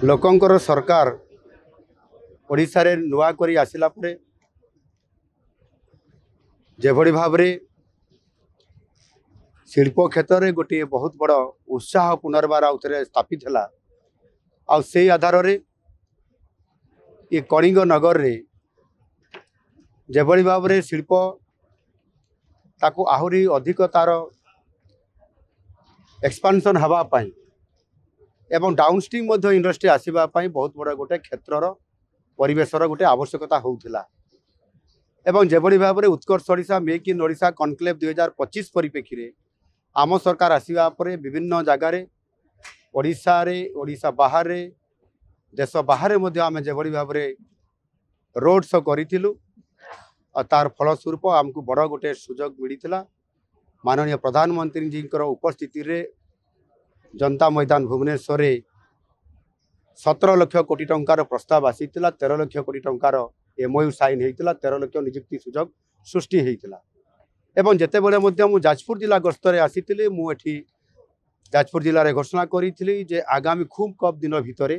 लोकंकर सरकार ओडिशा रे नुआ करी आसिला परे जेभଳି भाबरे शिल्प क्षेत्र में गोटे बहुत बड़ उत्साह पुनर्बार आउथरे स्थापित है आ से आधार रे ये कलिंग नगर रे जेभଳି भाबरे शिल्प ताकू आहुरी अधिक तार एक्सपांशन हवा पाई एवं डाउनस्ट्रीम इंडस्ट्री आसवा बहुत बड़ा गोटे क्षेत्र परिवेशर गोटे आवश्यकता होउथिला एवं जेभଳି भाबरे उत्कर्ष Odisha make in Odisha conclave 2025 परिप्रेक्षी रे आम सरकार आसवा परे विभिन्न जगार ओडिशा बाहर रे देश बाहर मध्य आम जेभଳି भाबरे रोड शो करिथिलु तार फलस्वरूप आमको बड़ गोटे सुजोग मिलता माननीय प्रधानमंत्री जी उपस्थिति रे जनता मैदान भुवनेश्वर 17 लाख कोटी टंकार प्रस्ताव आसीला 13 लाख कोटी टंकार एमओयू साइन होता 13 लाख निजुक्ति सुजोग सृष्टि होता एवं जिते बड़े मु जाजपुर जिला गस्तर आसी मुझे जाजपुर जिले में घोषणा करी जे आगामी खूब कम दिन भितर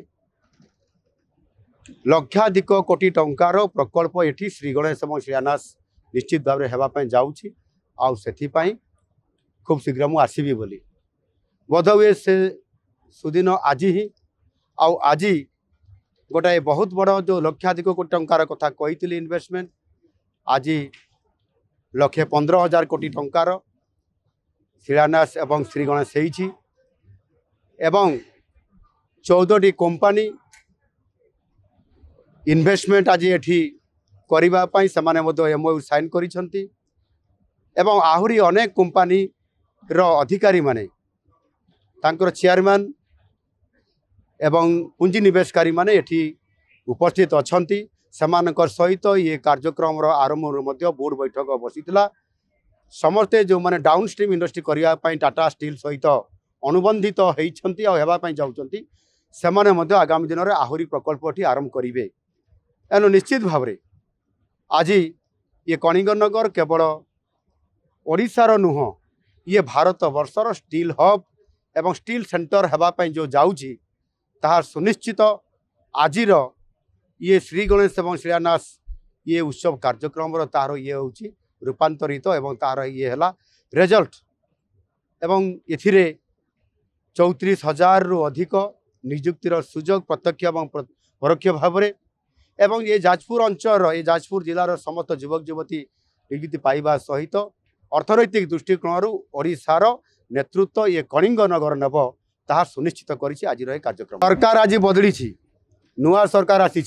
लक्षाधिक कोटी टंकार प्रकल्प एठी श्री गणेश और शिलान्यास निश्चित भाव में होगापी जाऊँगी आउ खूब शीघ्र मु आसबि बोली बोधहुए से सुदिन आज ही आज गोटाए बहुत बड़ जो लक्षाधिक कोटी टंकार कथा कही इन्वेस्टमेंट आज 1,15,000 कोटी टंकार शिलान्यास एवं श्री गणेश एवं 14टी कंपनी इन्वेस्टमेंट आज एठी करने से एमओयू साइन करिसेंती एवं आहुरी अनेक कंपनी रो अधिकारी माने तांकर चेयरमैन एवं पुंजीनिवेशकारी माने एठी उपस्थित अछंती समानकर सहित ये कार्यक्रम आरंभ बोर्ड बैठक बसीला समस्ते जो माने डाउनस्ट्रीम इंडस्ट्री करने टाटा स्टील सहित अनुबंधित होती होगापी जाऊँगी से आगामी दिन में आहुरी प्रकल्प आरंभ करेंगे एनु निश्चित भाव में आज ये कलिंग नगर केवल ओडिशार नुह ये भारत वर्षर स्टील हब एवं स्टील सेंटर होगापी जो जाऊँगी ताहा सुनिश्चित आज ये श्री गणेश एवं शिलान्यास ये उत्सव कार्यक्रम तार ये हूँ रूपांतरित एवं तार ये है रिजल्ट एवं एथिरे 34,000 रु अधिक निजुक्तिर सुजोग प्रत्यक्ष एवं परोक्ष भाव में एवं ये जाजपुर अंचल ये जाजपुर जिलार समस्त युवक युवती नियुक्ति पाइबा सहित अर्थनैतिक दृष्टिकोण ओडिशार नेतृत्व ये कलिंग नगर नेब ताहा सुनिश्चित करिछि आज कार्यक्रम सरकार आज बदली नुआ सरकार आसी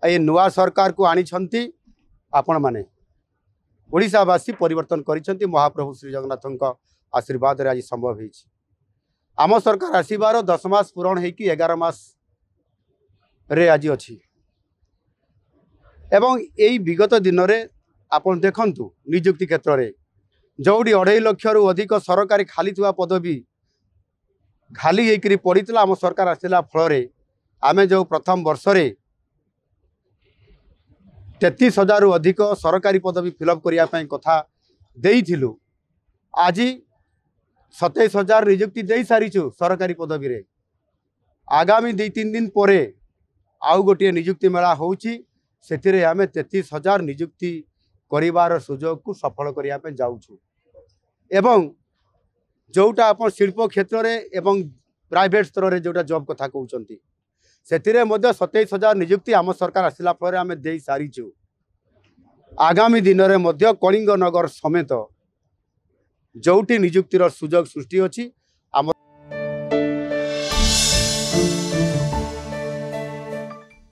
ये नुआ सरकार को आनी आपण माने ओडिशावासी परिवर्तन करिसेंती महाप्रभु श्री जगन्नाथ आशीर्वाद रे आज संभव होइछि आम सरकार आसीबार 10 मास पूरण होइकि 11 मास रे आज अछि एवं यही विगत दिन में आपण देखंतु नियुक्ति क्षेत्र में जोड़ी 2.5 लाख रु अधिक सरकारी खाली थुआ पदवी खाली होकर पड़ता आम सरकार आसला फल आम जो प्रथम वर्ष 33,000 रु अधिक सरकारी पदवी फिलअप करने कथा देइथिलु आज 27,000 नियुक्ति दे सारीचु सरकारी पदवी रे आगामी 2-3 दिन पर आउ गोटे नियुक्ति मेला होउची से आम 33,000 नियुक्ति करिवार सुजोग को सफल करने जाऊँ एवं जोटा आप शिल्प क्षेत्र में एवं प्राइवेट स्तर में जोटा जॉब कथा कहते से 27,000 नियुक्ति आम सरकार आसला फल आम दे सारीचु आगामी दिन में कलिंग नगर समेत जोटी नियुक्तिर सुजोग सृष्टि अच्छी आम